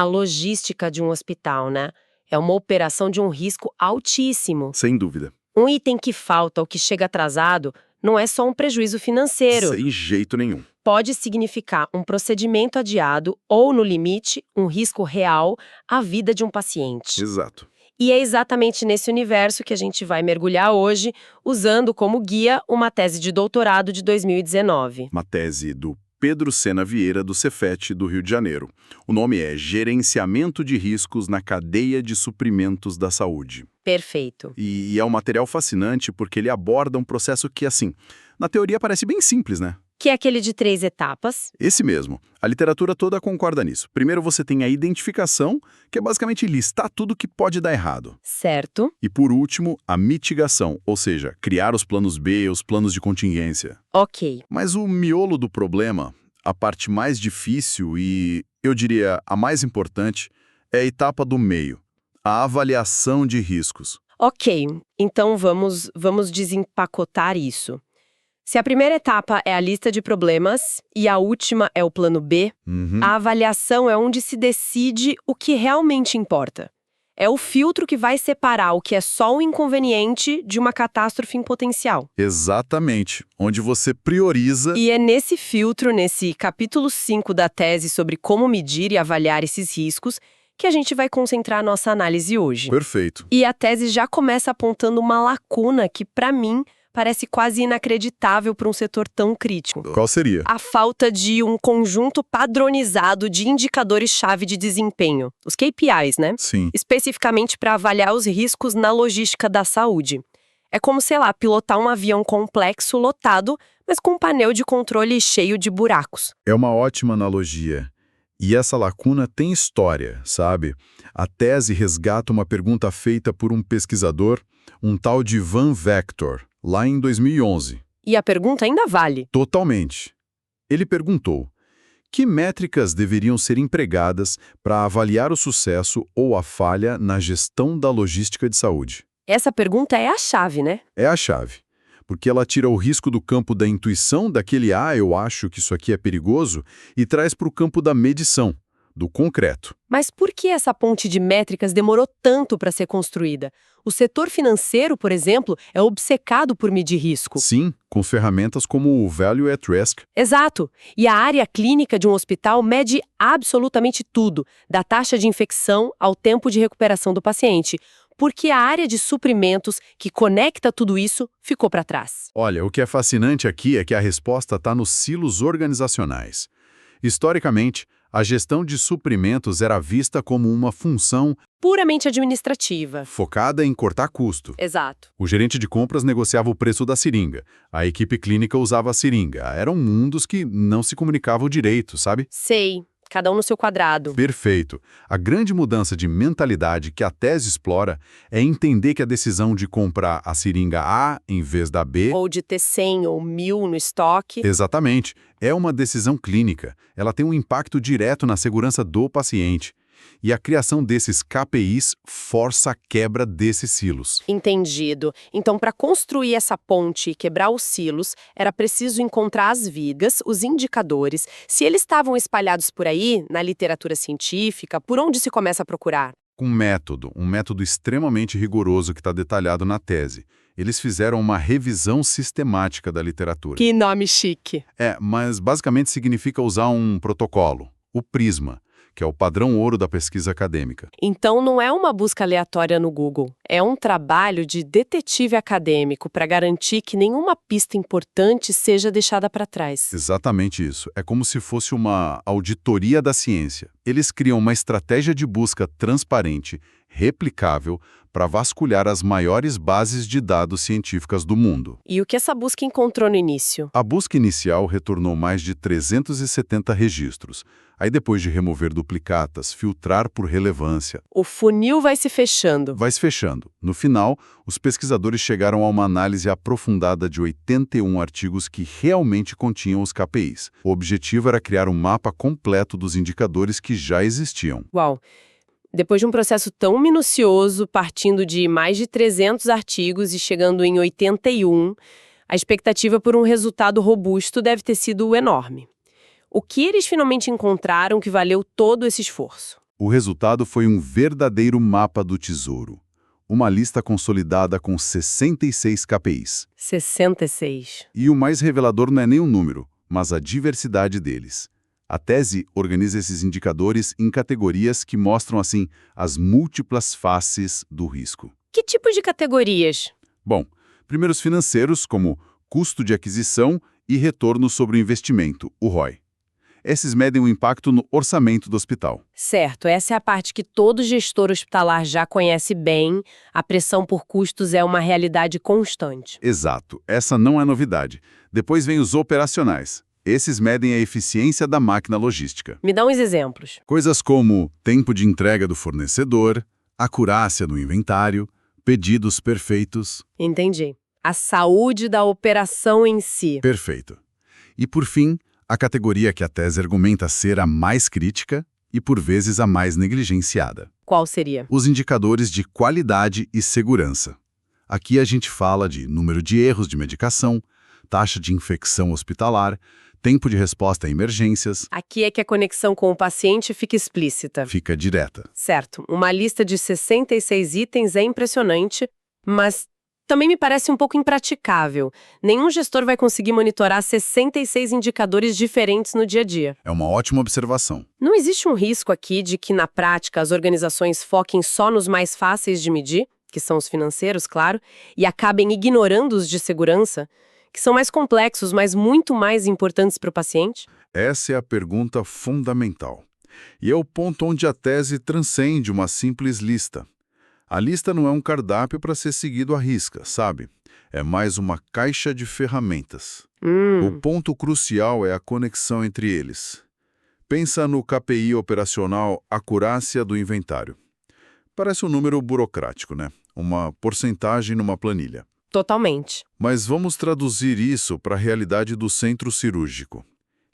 A logística de um hospital, né? É uma operação de um risco altíssimo. Sem dúvida. Um item que falta ou que chega atrasado não é só um prejuízo financeiro. Sem jeito nenhum. Pode significar um procedimento adiado ou, no limite, um risco real à vida de um paciente. Exato. E é exatamente nesse universo que a gente vai mergulhar hoje, usando como guia uma tese de doutorado de 2019. Uma tese do Pedro Sena Vieira, do Cefet, do Rio de Janeiro. O nome é Gerenciamento de Riscos na Cadeia de Suprimentos da Saúde. Perfeito. E é um material fascinante porque ele aborda um processo que, assim, na teoria parece bem simples, né? Que é aquele de 3 etapas. Esse mesmo. A literatura toda concorda nisso. Primeiro você tem a identificação, que é basicamente listar tudo que pode dar errado. Certo. E por último, a mitigação, ou seja, criar os planos B, os planos de contingência. Ok. Mas o miolo do problema, a parte mais difícil e, eu diria, a mais importante, é a etapa do meio, a avaliação de riscos. Ok, então vamos desempacotar isso. Se a primeira etapa é a lista de problemas e a última é o plano B, a avaliação é onde se decide o que realmente importa. É o filtro que vai separar o que é só um inconveniente de uma catástrofe em potencial. Exatamente, onde você prioriza... E é nesse filtro, nesse capítulo 5 da tese sobre como medir e avaliar esses riscos, que a gente vai concentrar a nossa análise hoje. Perfeito. E a tese já começa apontando uma lacuna que, para mim, parece quase inacreditável para um setor tão crítico. Qual seria? A falta de um conjunto padronizado de indicadores-chave de desempenho, os KPIs, né? Sim. Especificamente para avaliar os riscos na logística da saúde. É como, sei lá, pilotar um avião complexo, lotado, mas com um painel de controle cheio de buracos. É uma ótima analogia. E essa lacuna tem história, sabe? A tese resgata uma pergunta feita por um pesquisador, um tal de Van Vector, lá em 2011. E a pergunta ainda vale. Totalmente. Ele perguntou: que métricas deveriam ser empregadas para avaliar o sucesso ou a falha na gestão da logística de saúde? Essa pergunta é a chave, né? É a chave, porque ela tira o risco do campo da intuição, daquele eu acho que isso aqui é perigoso, e traz para o campo da medição, do concreto. Mas por que essa ponte de métricas demorou tanto para ser construída? O setor financeiro, por exemplo, é obcecado por medir risco. Sim, com ferramentas como o Value at Risk. Exato. E a área clínica de um hospital mede absolutamente tudo, da taxa de infecção ao tempo de recuperação do paciente, porque a área de suprimentos, que conecta tudo isso, ficou para trás. Olha, o que é fascinante aqui é que a resposta está nos silos organizacionais. Historicamente, a gestão de suprimentos era vista como uma função Puramente administrativa. focada em cortar custo. Exato. O gerente de compras negociava o preço da seringa. A equipe clínica usava a seringa. Eram mundos que não se comunicavam direito, sabe? Sei. Cada um no seu quadrado. Perfeito. A grande mudança de mentalidade que a tese explora é entender que a decisão de comprar a seringa A em vez da B... Ou de ter 100 ou 1000 no estoque. Exatamente. É uma decisão clínica. Ela tem um impacto direto na segurança do paciente. E a criação desses KPIs força a quebra desses silos. Entendido. Então, para construir essa ponte e quebrar os silos, era preciso encontrar as vigas, os indicadores, se eles estavam espalhados por aí, na literatura científica, por onde se começa a procurar? Um método extremamente rigoroso que está detalhado na tese. Eles fizeram uma revisão sistemática da literatura. Que nome chique. Mas basicamente significa usar um protocolo, o PRISMA, que é o padrão ouro da pesquisa acadêmica. Então não é uma busca aleatória no Google, é um trabalho de detetive acadêmico para garantir que nenhuma pista importante seja deixada para trás. Exatamente isso. É como se fosse uma auditoria da ciência. Eles criam uma estratégia de busca transparente, replicável, para vasculhar as maiores bases de dados científicas do mundo. E o que essa busca encontrou no início? A busca inicial retornou mais de 370 registros. Aí depois de remover duplicatas, filtrar por relevância... O funil vai se fechando. Vai se fechando. No final, os pesquisadores chegaram a uma análise aprofundada de 81 artigos que realmente continham os KPIs. O objetivo era criar um mapa completo dos indicadores que já existiam. Uau! Depois de um processo tão minucioso, partindo de mais de 300 artigos e chegando em 81, a expectativa por um resultado robusto deve ter sido enorme. O que eles finalmente encontraram que valeu todo esse esforço? O resultado foi um verdadeiro mapa do tesouro. Uma lista consolidada com 66 KPIs. 66. E o mais revelador não é nem o número, mas a diversidade deles. A tese organiza esses indicadores em categorias que mostram, assim, as múltiplas faces do risco. Que tipo de categorias? Bom, primeiro os financeiros, como custo de aquisição e retorno sobre o investimento, o ROI. Esses medem o impacto no orçamento do hospital. Certo, essa é a parte que todo gestor hospitalar já conhece bem. A pressão por custos é uma realidade constante. Exato, essa não é novidade. Depois vem os operacionais. Esses medem a eficiência da máquina logística. Me dá uns exemplos. Coisas como tempo de entrega do fornecedor, acurácia no inventário, pedidos perfeitos. Entendi. A saúde da operação em si. Perfeito. E por fim, a categoria que a tese argumenta ser a mais crítica e, por vezes, a mais negligenciada. Qual seria? Os indicadores de qualidade e segurança. Aqui a gente fala de número de erros de medicação, taxa de infecção hospitalar, tempo de resposta a emergências. Aqui é que a conexão com o paciente fica explícita. Fica direta. Certo, uma lista de 66 itens é impressionante, mas também me parece um pouco impraticável. Nenhum gestor vai conseguir monitorar 66 indicadores diferentes no dia a dia. É uma ótima observação. Não existe um risco aqui de que, na prática, as organizações foquem só nos mais fáceis de medir, que são os financeiros, claro, e acabem ignorando os de segurança, que são mais complexos, mas muito mais importantes para o paciente? Essa é a pergunta fundamental. E é o ponto onde a tese transcende uma simples lista. A lista não é um cardápio para ser seguido à risca, sabe? É mais uma caixa de ferramentas. O ponto crucial é a conexão entre eles. Pensa no KPI operacional acurácia do inventário. Parece um número burocrático, né? Uma porcentagem numa planilha. Totalmente. Mas vamos traduzir isso para a realidade do centro cirúrgico.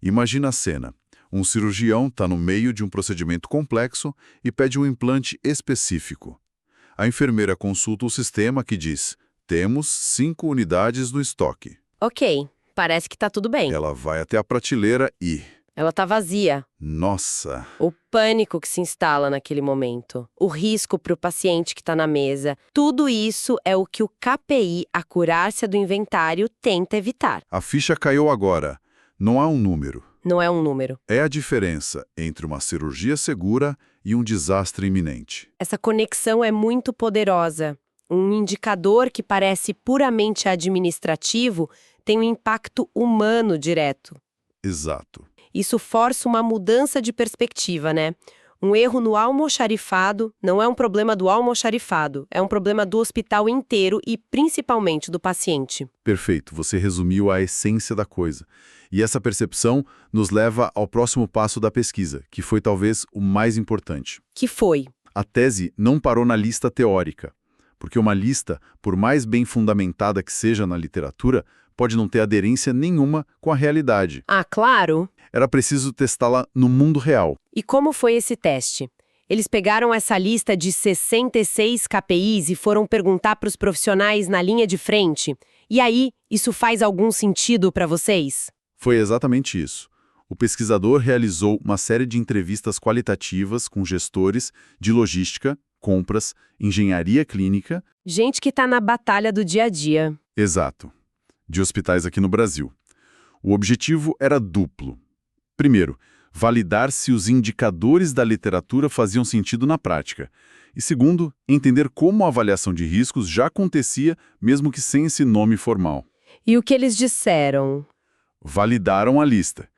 Imagina a cena. Um cirurgião está no meio de um procedimento complexo e pede um implante específico. A enfermeira consulta o sistema que diz: temos 5 unidades no estoque. Ok, parece que tá tudo bem. Ela vai até a prateleira e... Ela tá vazia. Nossa! O pânico que se instala naquele momento, o risco para o paciente que está na mesa, tudo isso é o que o KPI, a acurácia do inventário, tenta evitar. A ficha caiu agora. Não há um número. Não é um número. É a diferença entre uma cirurgia segura e um desastre iminente. Essa conexão é muito poderosa. Um indicador que parece puramente administrativo tem um impacto humano direto. Exato. Isso força uma mudança de perspectiva, né? Um erro no almoxarifado não é um problema do almoxarifado, é um problema do hospital inteiro e principalmente do paciente. Perfeito, você resumiu a essência da coisa. E essa percepção nos leva ao próximo passo da pesquisa, que foi talvez o mais importante. Que foi? A tese não parou na lista teórica, porque uma lista, por mais bem fundamentada que seja na literatura, pode não ter aderência nenhuma com a realidade. Ah, claro! Era preciso testá-la no mundo real. E como foi esse teste? Eles pegaram essa lista de 66 KPIs e foram perguntar para os profissionais na linha de frente. E aí, isso faz algum sentido para vocês? Foi exatamente isso. O pesquisador realizou uma série de entrevistas qualitativas com gestores de logística, compras, engenharia clínica... Gente que está na batalha do dia a dia. Exato. De hospitais aqui no Brasil. O objetivo era duplo. Primeiro, validar se os indicadores da literatura faziam sentido na prática. E segundo, entender como a avaliação de riscos já acontecia, mesmo que sem esse nome formal. E o que eles disseram? Validaram a lista.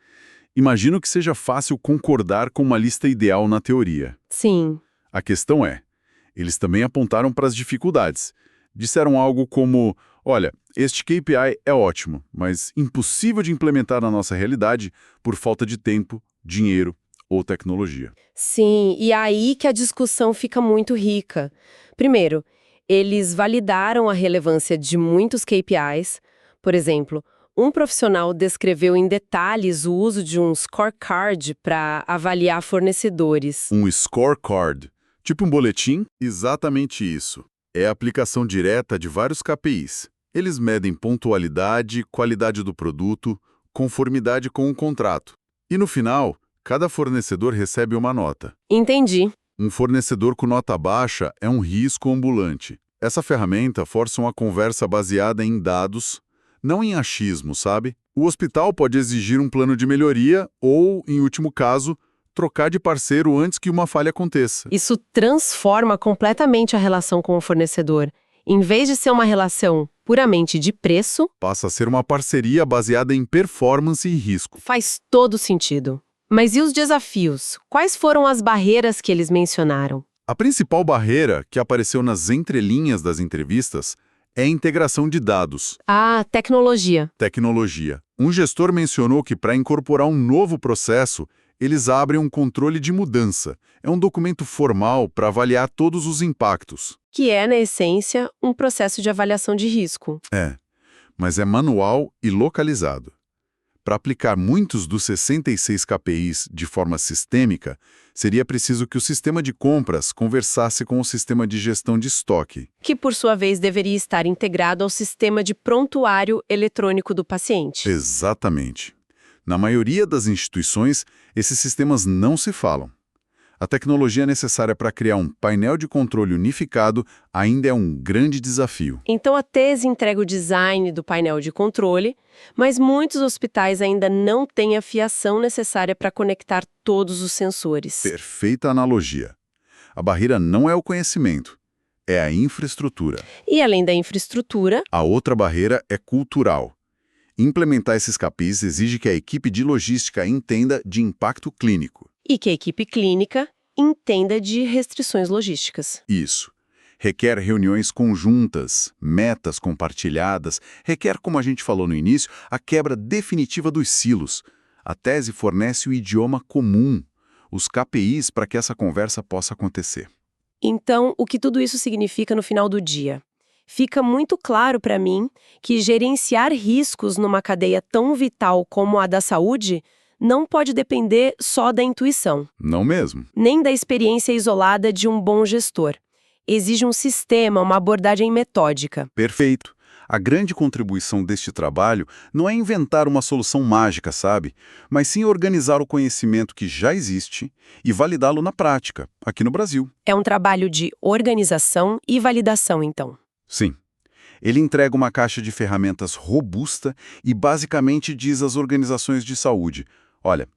Imagino que seja fácil concordar com uma lista ideal na teoria. Sim. A questão é, eles também apontaram para as dificuldades. Disseram algo como, olha, este KPI é ótimo, mas impossível de implementar na nossa realidade por falta de tempo, dinheiro ou tecnologia. Sim, e aí que a discussão fica muito rica. Primeiro, eles validaram a relevância de muitos KPIs. Por exemplo, um profissional descreveu em detalhes o uso de um scorecard para avaliar fornecedores. Um scorecard, tipo um boletim? Exatamente isso. É a aplicação direta de vários KPIs. Eles medem pontualidade, qualidade do produto, conformidade com o contrato. E no final, cada fornecedor recebe uma nota. Entendi. Um fornecedor com nota baixa é um risco ambulante. Essa ferramenta força uma conversa baseada em dados, não em achismo, sabe? O hospital pode exigir um plano de melhoria ou, em último caso, trocar de parceiro antes que uma falha aconteça. Isso transforma completamente a relação com o fornecedor. Em vez de ser uma relação puramente de preço, Passa a ser uma parceria baseada em performance e risco. faz todo sentido. Mas e os desafios? Quais foram as barreiras que eles mencionaram? A principal barreira, que apareceu nas entrelinhas das entrevistas, é a integração de dados, Ah, tecnologia. tecnologia. Um gestor mencionou que para incorporar um novo processo, eles abrem um controle de mudança. É um documento formal para avaliar todos os impactos. Que é, na essência, um processo de avaliação de risco. Mas é manual e localizado. Para aplicar muitos dos 66 KPIs de forma sistêmica, seria preciso que o sistema de compras conversasse com o sistema de gestão de estoque. Que, por sua vez, deveria estar integrado ao sistema de prontuário eletrônico do paciente. Exatamente. Na maioria das instituições, esses sistemas não se falam. A tecnologia necessária para criar um painel de controle unificado ainda é um grande desafio. Então, a tese entrega o design do painel de controle, mas muitos hospitais ainda não têm a fiação necessária para conectar todos os sensores. Perfeita analogia. A barreira não é o conhecimento, é a infraestrutura. E, além da infraestrutura, A outra barreira é cultural. Implementar esses KPIs exige que a equipe de logística entenda de impacto clínico. e que a equipe clínica entenda de restrições logísticas. Isso. Requer reuniões conjuntas, metas compartilhadas, requer, como a gente falou no início, a quebra definitiva dos silos. A tese fornece o idioma comum, os KPIs para que essa conversa possa acontecer. Então, o que tudo isso significa no final do dia? Fica muito claro para mim que gerenciar riscos numa cadeia tão vital como a da saúde não pode depender só da intuição, Não mesmo? nem da experiência isolada de um bom gestor. Exige um sistema, uma abordagem metódica. Perfeito. A grande contribuição deste trabalho não é inventar uma solução mágica, sabe? Mas sim organizar o conhecimento que já existe e validá-lo na prática, aqui no Brasil. É um trabalho de organização e validação, então. Sim. Ele entrega uma caixa de ferramentas robusta e basicamente diz às organizações de saúde: olha,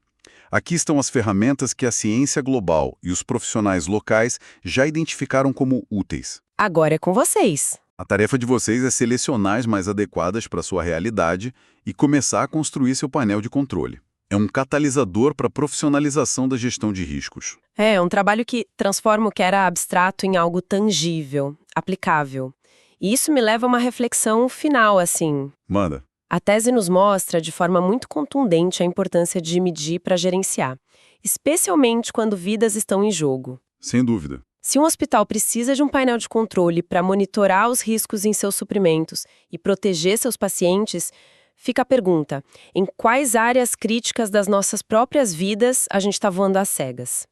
aqui estão as ferramentas que a ciência global e os profissionais locais já identificaram como úteis. Agora é com vocês. A tarefa de vocês é selecionar as mais adequadas para a sua realidade e começar a construir seu painel de controle. É um catalisador para a profissionalização da gestão de riscos. É um trabalho que transforma o que era abstrato em algo tangível, aplicável. E isso me leva a uma reflexão final, assim. Manda. A tese nos mostra de forma muito contundente a importância de medir para gerenciar, especialmente quando vidas estão em jogo. Sem dúvida. Se um hospital precisa de um painel de controle para monitorar os riscos em seus suprimentos e proteger seus pacientes, fica a pergunta: em quais áreas críticas das nossas próprias vidas a gente está voando às cegas?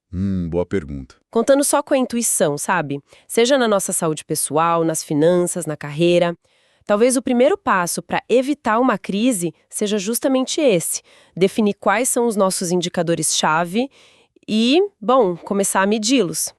Boa pergunta. Contando só com a intuição, sabe? Seja na nossa saúde pessoal, nas finanças, na carreira. Talvez o primeiro passo para evitar uma crise seja justamente esse: definir quais são os nossos indicadores-chave e, bom, começar a medi-los.